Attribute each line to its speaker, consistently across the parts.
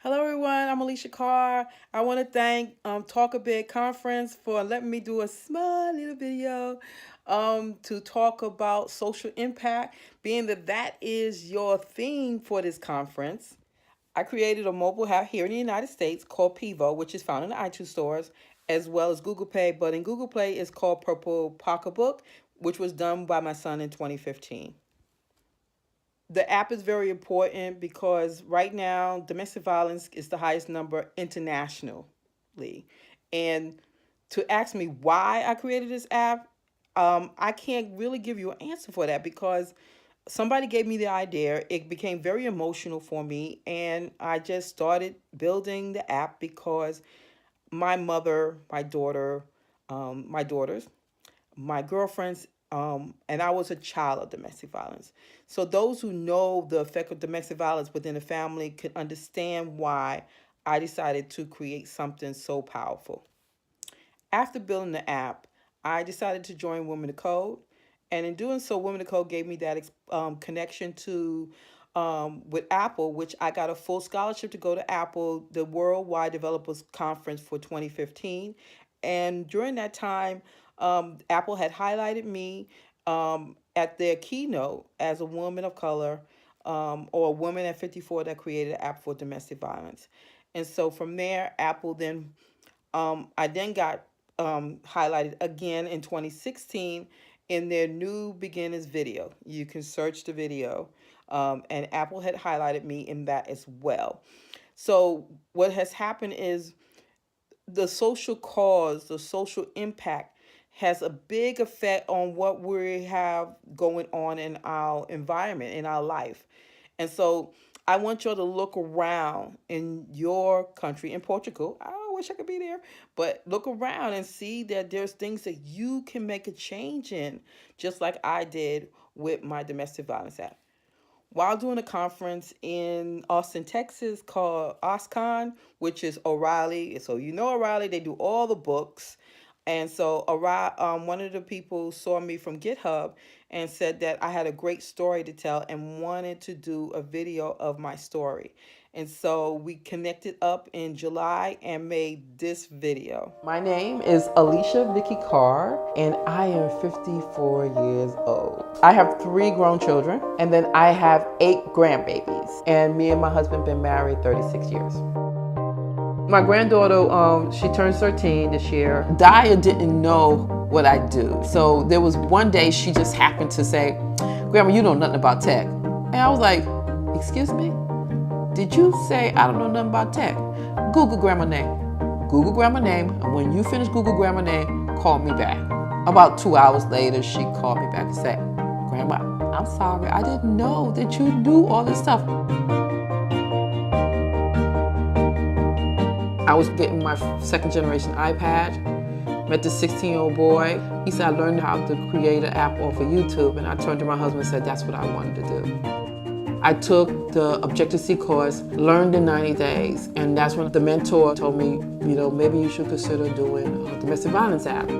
Speaker 1: Hello, everyone. I'm Alicia Carr. I want to thank Talk a Bit Conference for letting me do a small little video to talk about social impact, being that that is your theme for this conference. I created a mobile app here in the United States called Pivo, which is found in the iTunes stores, as well as Google Play. But in Google Play, it's called Purple Pocketbook, which was done by my son in 2015. The app is very important because right now domestic violence is the highest number internationally. And to ask me why I created this app, I can't really give you an answer for that because somebody gave me the idea. It became very emotional for me, and I just started building the app because my mother, my daughters, my girlfriends, and I was a child of domestic violence. So those who know the effect of domestic violence within the family could understand why I decided to create something so powerful. After building the app, I decided to join Women of Code, and in doing so, Women of Code gave me that connection to with Apple, which I got a full scholarship to go to Apple, the Worldwide Developers Conference for 2015. And during that time, Apple had highlighted me at their keynote as a woman of color or a woman at 54 that created an app for domestic violence. And so from there, Apple then I then got highlighted again in 2016 in their new beginners video. You can search the video, and Apple had highlighted me in that as well. So what has happened is the social cause, the social impact has a big effect on what we have going on in our environment, in our life. And so I want y'all to look around in your country, in Portugal. I wish I could be there, but look around and see that there's things that you can make a change in, just like I did with my domestic violence act while doing a conference in Austin, Texas called OSCON, which is O'Reilly. So you know O'Reilly, they do all the books. And so one of the people saw me from GitHub and said that I had a great story to tell and wanted to do a video of my story. And so we connected up in July and made this video. My name is Alicia Vicky Carr, and I am 54 years old. I have 3 grown children, and then I have 8 grandbabies. And me and my husband been married 36 years. My granddaughter, she turns 13 this year. Daya didn't know what I do. So there was one day she just happened to say, "Grandma, you know nothing about tech." And I was like, "Excuse me? Did you say I don't know nothing about tech?" Google grandma name. Google grandma name, and when you finish Google grandma name, call me back. About 2 hours later, she called me back and said, "Grandma, I'm sorry, I didn't know that you do all this stuff." I was getting my second generation iPad, met this 16-year-old boy. He said, "I learned how to create an app off of YouTube," and I turned to my husband and said, "That's what I wanted to do." I took the Objective-C course, learned in 90 days, and that's when the mentor told me, maybe you should consider doing a domestic violence app.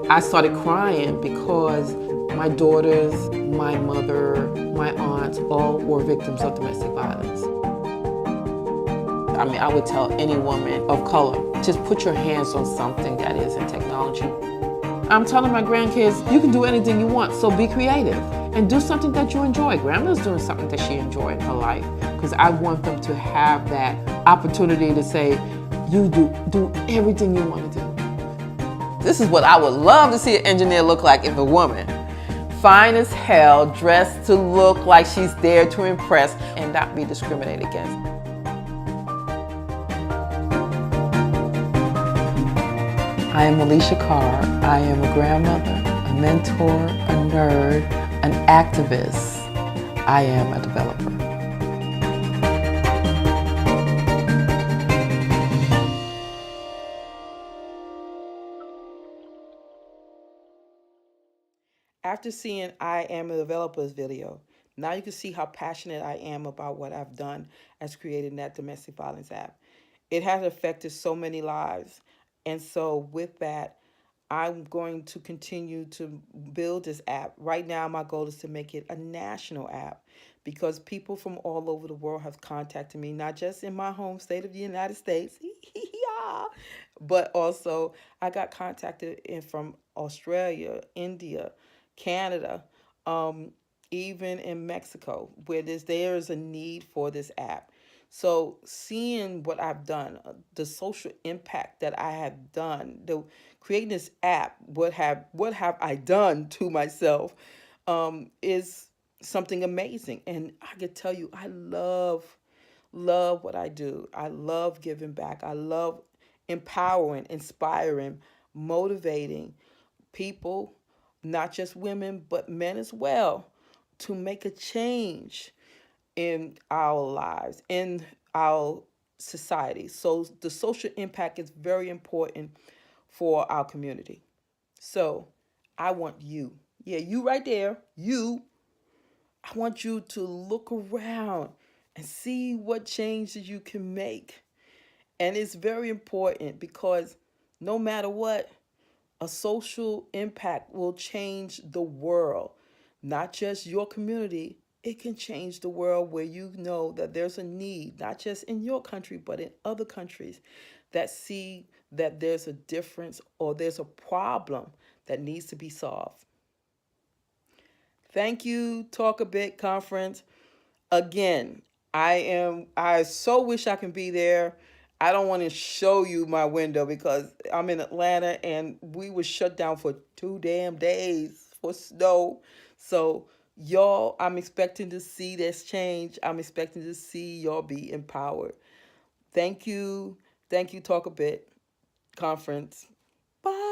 Speaker 1: I started crying because my daughters, my mother, my aunts, all were victims of domestic violence. I would tell any woman of color, just put your hands on something that is in technology. I'm telling my grandkids, you can do anything you want, so be creative and do something that you enjoy. Grandma's doing something that she enjoyed in her life because I want them to have that opportunity to say, you do everything you want to do. This is what I would love to see an engineer look like if a woman. Fine as hell, dressed to look like she's there to impress and not be discriminated against. I am Alicia Carr. I am a grandmother, a mentor, a nerd, an activist. I am a developer. After seeing I Am a Developer's video, now you can see how passionate I am about what I've done as creating that domestic violence app. It has affected so many lives. And so with that, I'm going to continue to build this app. Right now, my goal is to make it a national app because people from all over the world have contacted me, not just in my home state of the United States, but also I got contacted from Australia, India, Canada, um, even in Mexico, where there is a need for this app. So seeing what I've done, the social impact that I have done, the creating this app, what have I done to myself, is something amazing. And I can tell you, I love what I do. I love giving back. I love empowering, inspiring, motivating people, not just women, but men as well, to make a change in our lives, in our society. So the social impact is very important for our community. So I want you, yeah, you right there, I want you to look around and see what changes you can make. And it's very important because no matter what, a social impact will change the world, not just your community. It can change the world where you know that there's a need, not just in your country, but in other countries that see that there's a difference or there's a problem that needs to be solved. Thank you, Talk a Bit Conference. Again, I so wish I can be there. I don't want to show you my window because I'm in Atlanta and we were shut down for 2 damn days for snow. So y'all, I'm expecting to see this change. I'm expecting to see y'all be empowered. Thank you. Thank you, Talk a Bit Conference. Bye.